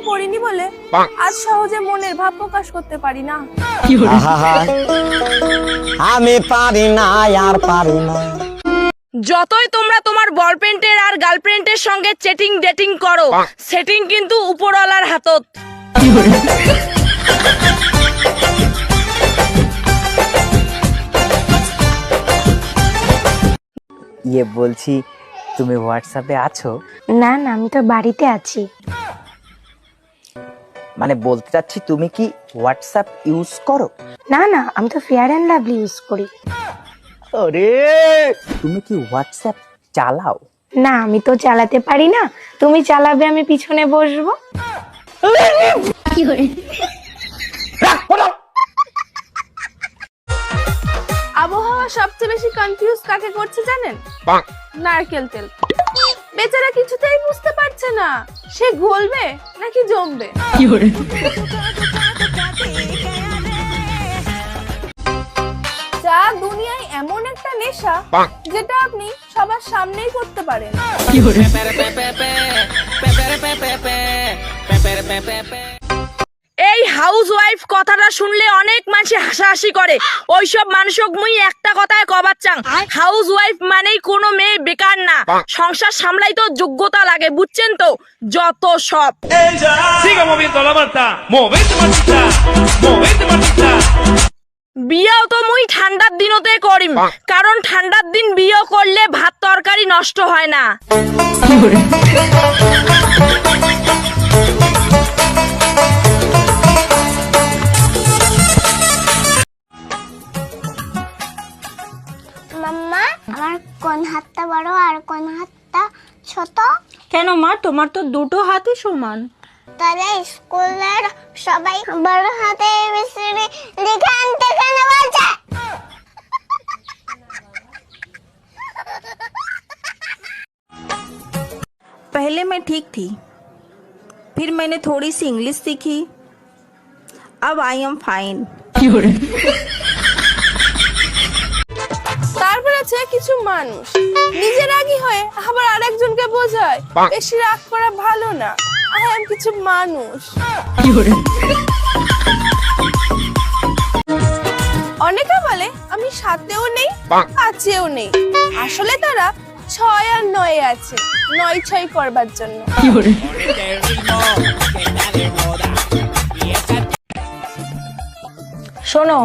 পড়িনি বলে আজ সহজে মনের ভাব প্রকাশ করতে পারি না। আমি পারি না, আর পারি না। যতই তোমরা তোমার বয়ফ্রেন্ডের আর গার্লফ্রেন্ডের সঙ্গে চেটিং ডেটিং করো, সেটিং কিন্তু উপরওয়ালার হাতত। বলছি তুমি হোয়াটসঅ্যাপে আছো? না না, আমি তো বাড়িতে আছি। মানে বলতে চাচ্ছি তুমি কি হোয়াটসঅ্যাপ ইউজ করো? না না, আমি তো ফেয়ার অ্যান্ড লাভলি ইউজ করি। আরে তুমি কি হোয়াটসঅ্যাপ চালাও? না, আমি তো চালাতে পারি না। তুমি চালাবে, আমি পিছনে বসবো। আবহাওয়া সবচেয়ে বেশি কনফিউজ কাকে করছে জানেন? নারকেল তেল। বেচারা কিছুতেই বুঝতে পারছে না সে গলবে নাকি জমবে। চা দুনিয়ায় এমন একটা নেশা যেটা আপনি সবার সামনেই করতে পারেন। এই হাউস ওয়াইফ কথাটা শুনলে অনেক মানুষ হাসাহাসি করে। ওইসব মানুষক মুই একটা কথায় কবার চাং, হাউস ওয়াইফ মানেই কোনো মেয়ে বেকার না, সংসার সামলাই তো যোগ্যতা লাগে, বুঝছেন তো? যত সব বিয়েও তো মুই ঠান্ডার দিনতে করিম, কারণ ঠান্ডার দিন বিয়ে করলে ভাত তরকারি নষ্ট হয় না। মাম্মা, আমার কোন হাতটা বড় আর কোন হাতটা ছোট? কেন মা, তোমার তো দুটো হাতই সমান। তাহলে স্কুলের সবাই বড় হাতে এবিসিডি লিখে আনতে কেন বলছে? पहले मैं ठीक थी, फिर मैंने थोड़ी सी इंग्लिश सीखी, अब आई एम फाइन। তারপর আছে কিছু মানুষ নিজে রাগী হয়ে আবার আরেকজনকে বোঝায় বেশি রাগ করা ভালো না, আই এম কিছু মানুষ। অনেকে বলে আমি সাতেও নেই কাছেও নেই, আসলে তারা 6 আর 9 আছে, 9-6 করবার জন্য। শোনো,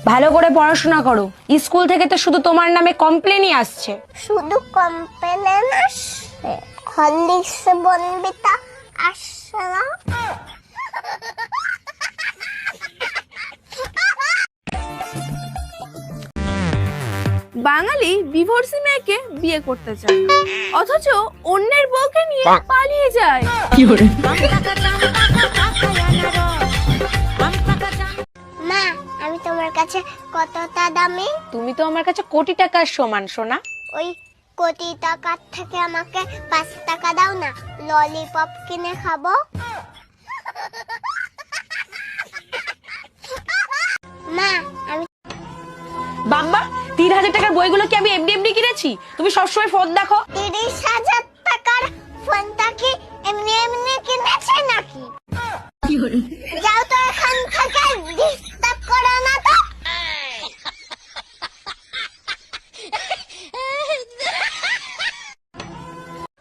ভালো করে পড়াশোনা করো। স্কুল থেকে তো শুধু তোমার নামে কমপ্লেনই আসছে। শুধু কমপ্লেন আসে, হরলিক্স বনবিতা আসে না। বাঙালি ডিভোর্সি মেয়েকে বিয়ে করতে চায় না, অথচ অন্যের বউকে নিয়ে পালিয়ে যায়। মা, আমি তোমার কাছে কতটা দামি? তুমি তো আমার কাছে কোটি টাকার সমান সোনা। ওই কোটি টাকার থেকে আমাকে 5 টাকা দাও না, ললিপপ কিনে খাবো। মা, আমি বাবা, 3000 টাকার বইগুলো কি আমি এমনি কিনেছি? তুমি সবসময় ফোন দেখো। 30,000 টাকার ফোনটা কি এমনি এমনি কিনেছে নাকি? যাও তো এখান থেকে, ডিস্টার্ব করো না তো।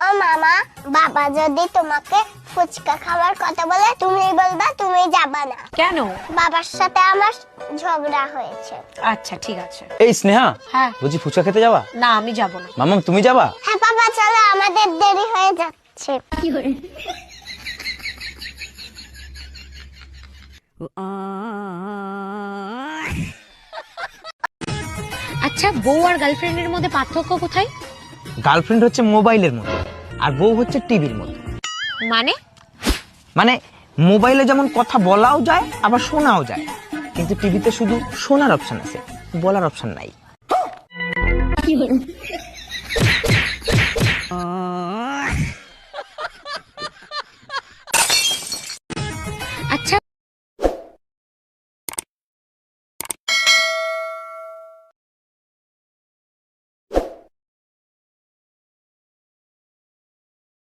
ও মামা, বাবা যদি তোমাকে ফুচকা খাওয়ার কথা বলে তুমি বলবা তুমি যাবা না। কেন? বাবার সাথে আমার ঝগড়া হয়েছে। আচ্ছা ঠিক আছে। এই স্নেহা, হ্যাঁ। বলছি ফুচকা খেতে যাবা? না, আমি যাব না। মামাম তুমি যাবা? হ্যাঁ বাবা, চলো, আমাদের দেরি হয়ে যাচ্ছে। আচ্ছা, বউ আর গার্লফ্রেন্ডের মধ্যে পার্থক্য কোথায়? গার্লফ্রেন্ড হচ্ছে মোবাইলের মতো, আর বউ হচ্ছে টিভির মতো। মানে? মানে মোবাইলে যেমন কথা বলাও যায় আবার শোনাও যায়, কিন্তু টিভিতে শুধু শোনার অপশন আছে, বলার অপশন নাই।